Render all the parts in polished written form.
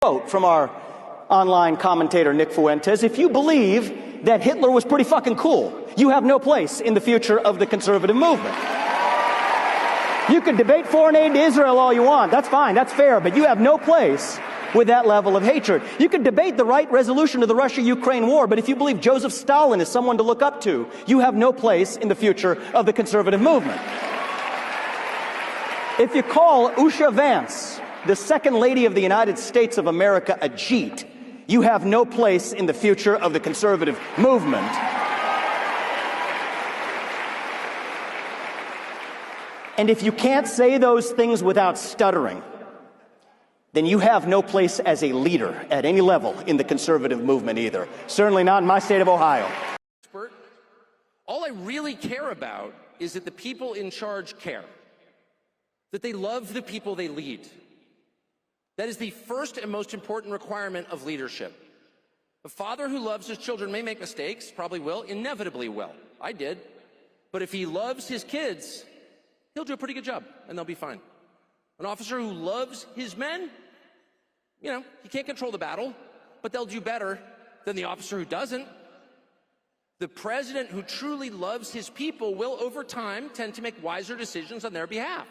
quote from our online commentator, Nick Fuentes: if you believe that Hitler was pretty fucking cool, you have no place in the future of the conservative movement. You can debate foreign aid to Israel all you want. That's fine. That's fair. But you have no place with that level of hatred. You can debate the right resolution of the Russia-Ukraine war, but if you believe Joseph Stalin is someone to look up to, you have no place in the future of the conservative movement. If you call Usha Vance, the second lady of the United States of America, a Jeet, you have no place in the future of the conservative movement. And if you can't say those things without stuttering, then you have no place as a leader at any level in the conservative movement either. Certainly not in my state of Ohio. All I really care about is that the people in charge care, that they love the people they lead. That is the first and most important requirement of leadership. A father who loves his children may make mistakes, probably will, inevitably will. I did. But if he loves his kids, he'll do a pretty good job, and they'll be fine. An officer who loves his men, you know, he can't control the battle, but they'll do better than the officer who doesn't. The president who truly loves his people will, over time, tend to make wiser decisions on their behalf.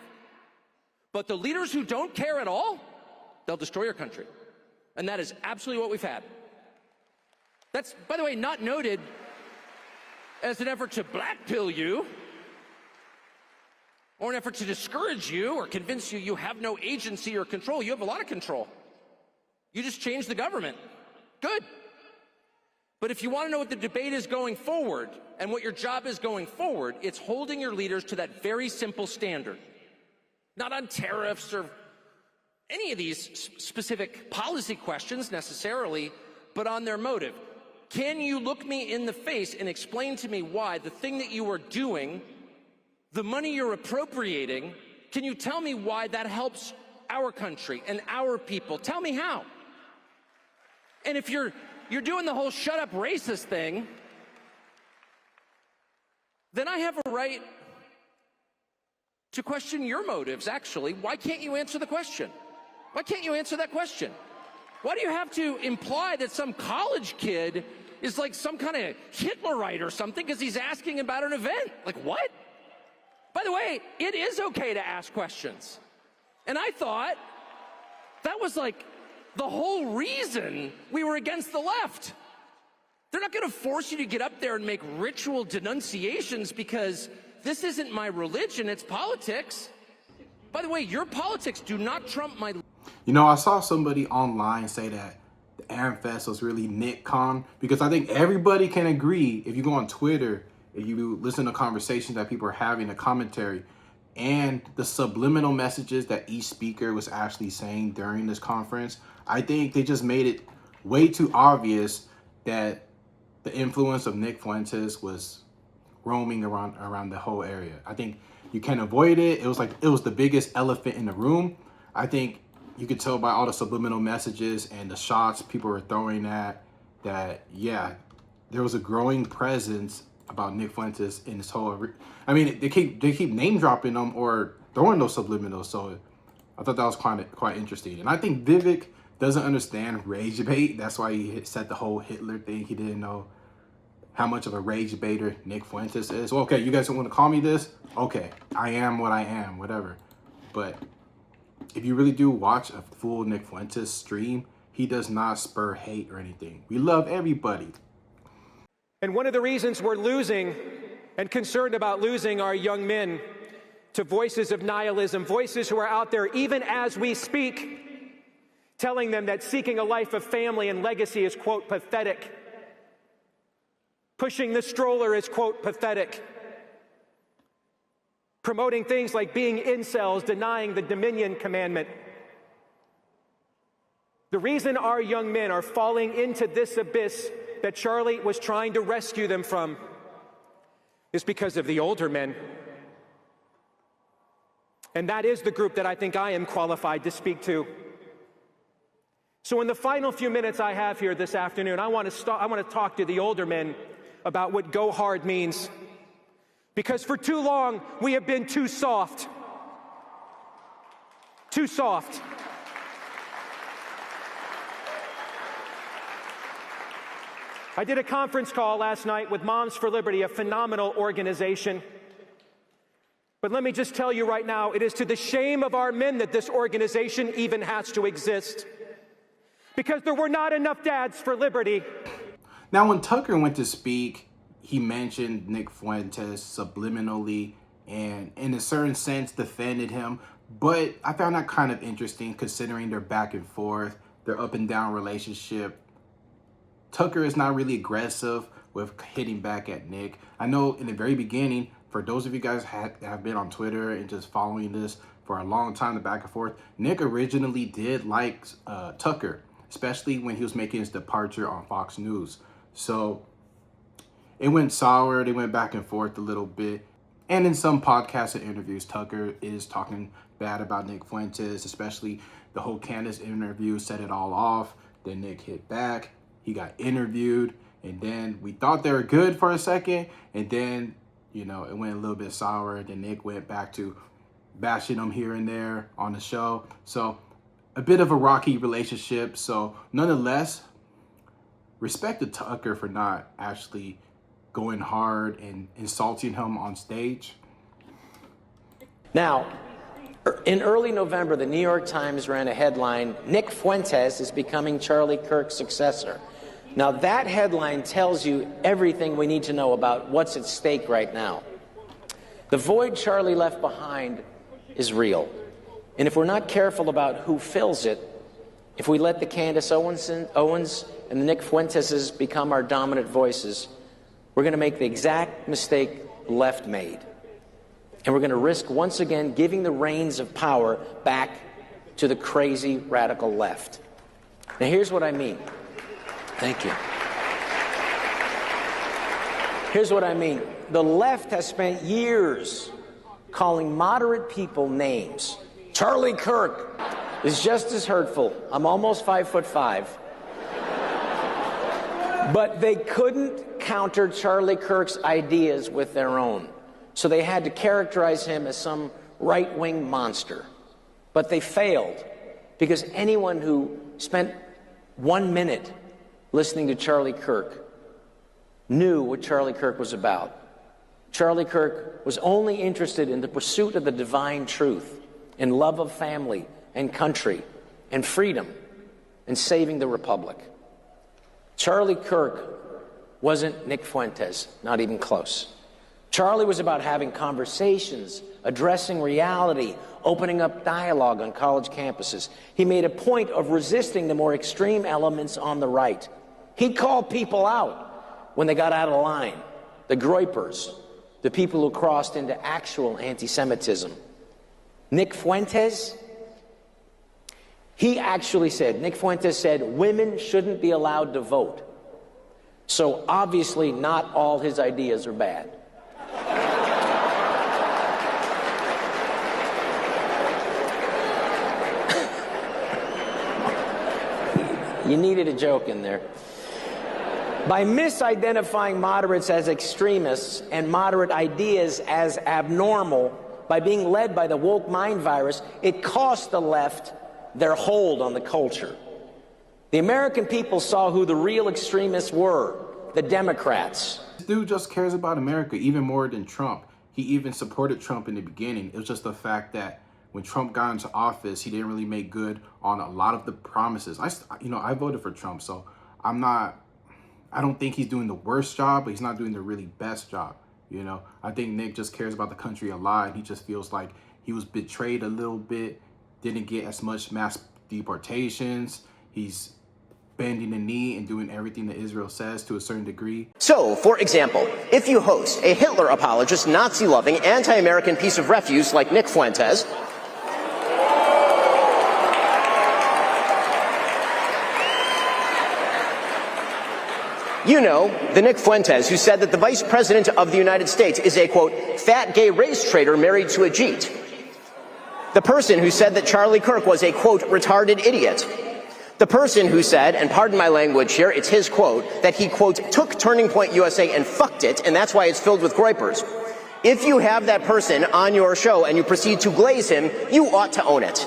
But the leaders who don't care at all, they'll destroy your country. And that is absolutely what we've had. That's, by the way, not noted as an effort to blackpill you, or an effort to discourage you or convince you you have no agency or control. You have a lot of control. You just changed the government. Good. But if you want to know what the debate is going forward and what your job is going forward, it's holding your leaders to that very simple standard. Not on tariffs or any of these specific policy questions necessarily, but on their motive. Can you look me in the face and explain to me why the thing that you are doing, the money you're appropriating, can you tell me why that helps our country and our people? Tell me how. And if you're doing the whole shut up racist thing, then I have a right to question your motives, actually. Why can't you answer the question? Why can't you answer that question? Why do you have to imply that some college kid is like some kind of Hitlerite or something because he's asking about an event? Like, what? By the way, it is okay to ask questions. And I thought that was like the whole reason we were against the left. They're not going to force you to get up there and make ritual denunciations because this isn't my religion, it's politics. By the way, your politics do not trump my... You know, I saw somebody online say that the AMFEST was really NitCon, because I think everybody can agree, if you go on Twitter, if you listen to conversations that people are having, a commentary, and the subliminal messages that each speaker was actually saying during this conference, I think they just made it way too obvious that the influence of Nick Fuentes was roaming around the whole area. I think you can't avoid it. It was like, it was the biggest elephant in the room. I think you could tell by all the subliminal messages and the shots people were throwing at that, yeah, there was a growing presence about Nick Fuentes in this whole... I mean, they keep name dropping them or throwing those subliminals, so I thought that was quite interesting. And I think Vivek doesn't understand rage bait. That's why he said the whole Hitler thing. He didn't know how much of a rage baiter Nick Fuentes is. Well, okay, you guys don't want to call me this? Okay, I am what I am, whatever. But if you really do watch a full Nick Fuentes stream, he does not spur hate or anything. We love everybody. And one of the reasons we're losing and concerned about losing our young men to voices of nihilism, voices who are out there even as we speak, telling them that seeking a life of family and legacy is, quote, pathetic. Pushing the stroller is, quote, pathetic. Promoting things like being incels, denying the Dominion commandment. The reason our young men are falling into this abyss that Charlie was trying to rescue them from is because of the older men. And that is the group that I think I am qualified to speak to. So in the final few minutes I have here this afternoon, I want to talk to the older men about what go hard means. Because for too long, we have been too soft. Too soft. I did a conference call last night with Moms for Liberty, a phenomenal organization. But let me just tell you right now, it is to the shame of our men that this organization even has to exist. Because there were not enough dads for liberty. Now, when Tucker went to speak, he mentioned Nick Fuentes subliminally and in a certain sense defended him. But I found that kind of interesting considering their back and forth, their up and down relationship. Tucker is not really aggressive with hitting back at Nick. I know in the very beginning, for those of you guys that have been on Twitter and just following this for a long time, the back and forth, Nick originally did like Tucker, especially when he was making his departure on Fox News. So it went sour. They went back and forth a little bit. And in some podcasts and interviews, Tucker is talking bad about Nick Fuentes, especially the whole Candace interview set it all off. Then Nick hit back. He got interviewed. And then we thought they were good for a second. And then, you know, it went a little bit sour. Then Nick went back to bashing him here and there on the show. So a bit of a rocky relationship. So nonetheless, respect to Tucker for not actually going hard and insulting him on stage. Now, in early November, the New York Times ran a headline, "Nick Fuentes is becoming Charlie Kirk's successor." Now, that headline tells you everything we need to know about what's at stake right now. The void Charlie left behind is real. And if we're not careful about who fills it, if we let the Candace Owens and the Nick Fuenteses become our dominant voices, we're going to make the exact mistake the left made. And we're going to risk once again giving the reins of power back to the crazy radical left. Now, here's what I mean. Thank you. Here's what I mean. The left has spent years calling moderate people names. Charlie Kirk is just as hurtful. I'm almost 5'5". But they couldn't counter Charlie Kirk's ideas with their own. So they had to characterize him as some right-wing monster. But they failed because anyone who spent 1 minute listening to Charlie Kirk knew what Charlie Kirk was about. Charlie Kirk was only interested in the pursuit of the divine truth, in love of family and country and freedom and saving the republic. Charlie Kirk wasn't Nick Fuentes, not even close. Charlie was about having conversations, addressing reality, opening up dialogue on college campuses. He made a point of resisting the more extreme elements on the right. He called people out when they got out of line, the groypers, the people who crossed into actual anti-Semitism. Nick Fuentes, Nick Fuentes said women shouldn't be allowed to vote. So obviously not all his ideas are bad. You needed a joke in there. By misidentifying moderates as extremists and moderate ideas as abnormal, by being led by the woke mind virus, it cost the left their hold on the culture. The American people saw who the real extremists were, the Democrats. This dude just cares about America even more than Trump. He even supported Trump in the beginning. It was just the fact that when Trump got into office, he didn't really make good on a lot of the promises. I voted for Trump, so I don't think he's doing the worst job, but he's not doing the really best job. You know, I think Nick just cares about the country a lot. He just feels like he was betrayed a little bit, didn't get as much mass deportations. He's bending the knee and doing everything that Israel says to a certain degree. So, for example, if you host a Hitler apologist, Nazi-loving, anti-American piece of refuse like Nick Fuentes, you know, the Nick Fuentes who said that the Vice President of the United States is a, quote, fat gay race traitor married to a Jeet. The person who said that Charlie Kirk was a, quote, retarded idiot. The person who said, and pardon my language here, it's his quote, that he, quote, took Turning Point USA and fucked it, and that's why it's filled with groypers. If you have that person on your show and you proceed to glaze him, you ought to own it.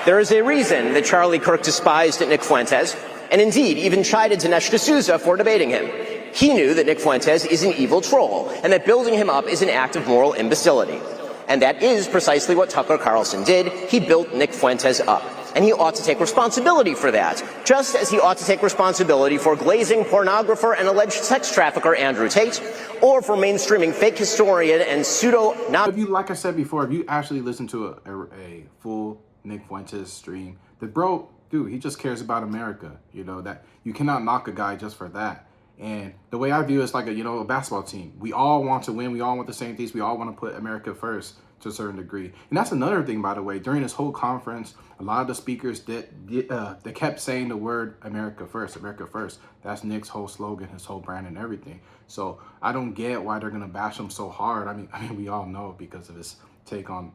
There is a reason that Charlie Kirk despised Nick Fuentes, and indeed even chided Dinesh D'Souza for debating him. He knew that Nick Fuentes is an evil troll, and that building him up is an act of moral imbecility. And that is precisely what Tucker Carlson did. He built Nick Fuentes up. And he ought to take responsibility for that, just as he ought to take responsibility for glazing pornographer and alleged sex trafficker Andrew Tate, or for mainstreaming fake historian and If you, like I said before, if you actually listen to a full Nick Fuentes stream, the bro, dude, he just cares about America. You know, that you cannot knock a guy just for that. And the way I view it is like a basketball team. We all want to win. We all want the same things. We all want to put America first to a certain degree. And that's another thing, by the way. During this whole conference, a lot of the speakers they kept saying the word America first, America first. That's Nick's whole slogan, his whole brand and everything. So I don't get why they're going to bash him so hard. I mean, we all know because of his take on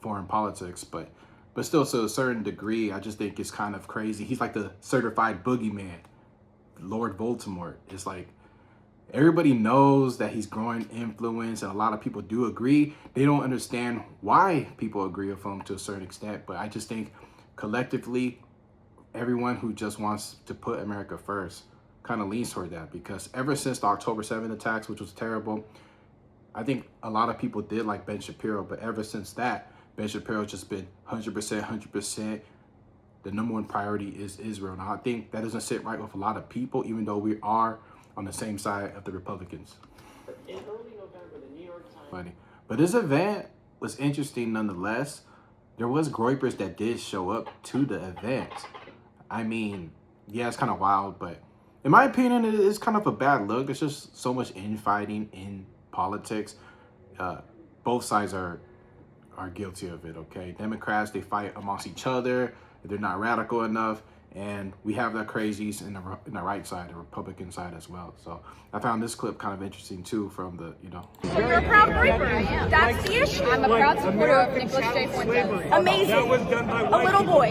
foreign politics, but still to a certain degree, I just think it's kind of crazy. He's like the certified boogeyman. Lord Voldemort. Is like everybody knows that he's growing influence, and a lot of people do agree. They don't understand why people agree with him to a certain extent, but I just think collectively, everyone who just wants to put America first kind of leans toward that, because ever since the October 7th attacks, which was terrible, I think a lot of people did like Ben Shapiro, but ever since that, Ben Shapiro's just been 100%. The number one priority is Israel. Now, I think that doesn't sit right with a lot of people, even though we are on the same side of the Republicans. In early November, the New York Times... Funny. But this event was interesting nonetheless. There was groypers that did show up to the event. I mean, yeah, it's kind of wild, but in my opinion, it is kind of a bad look. There's just so much infighting in politics. Both sides are guilty of it, okay? Democrats, they fight amongst each other. They're not radical enough, and we have the crazies in the right side, the Republican side as well. So I found this clip kind of interesting too from the, So you're a proud groyper. That's the issue. I'm a proud supporter of Nicholas J. Fuentes. Amazing. A little boy.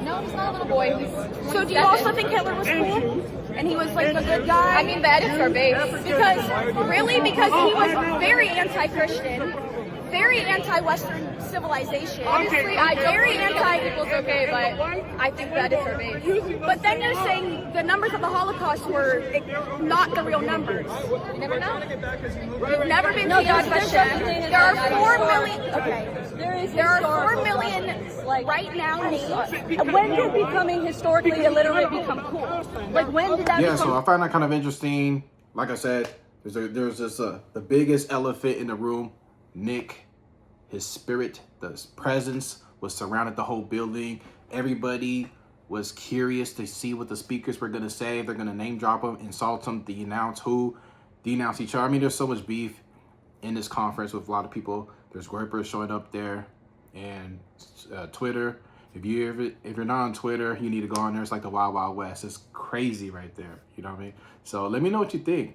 No, he's not a little boy. So do you also think Hitler was cool? And he was like a good guy? I mean, the edits are base. Because he was very anti-Christian. Very anti-Western civilization. Honestly, very anti-people's okay, but I think that is our base. But then you're saying the numbers of the Holocaust were not the real numbers. You never know. You've never been to Yad Vashem. There are 4 million. Okay. There are 4 million right now names. When did becoming historically illiterate become cool? Like when did that? Yeah, so I find that kind of interesting. Like I said, there's this the biggest elephant in the room. Nick, his spirit, the presence was surrounded the whole building. Everybody was curious to see what the speakers were going to say. If they're going to name drop him, insult him, denounce each other. I mean, there's so much beef in this conference with a lot of people. There's groypers showing up there, and Twitter. If you're not on Twitter, you need to go on there. It's like the Wild Wild West. It's crazy right there. You know what I mean? So let me know what you think.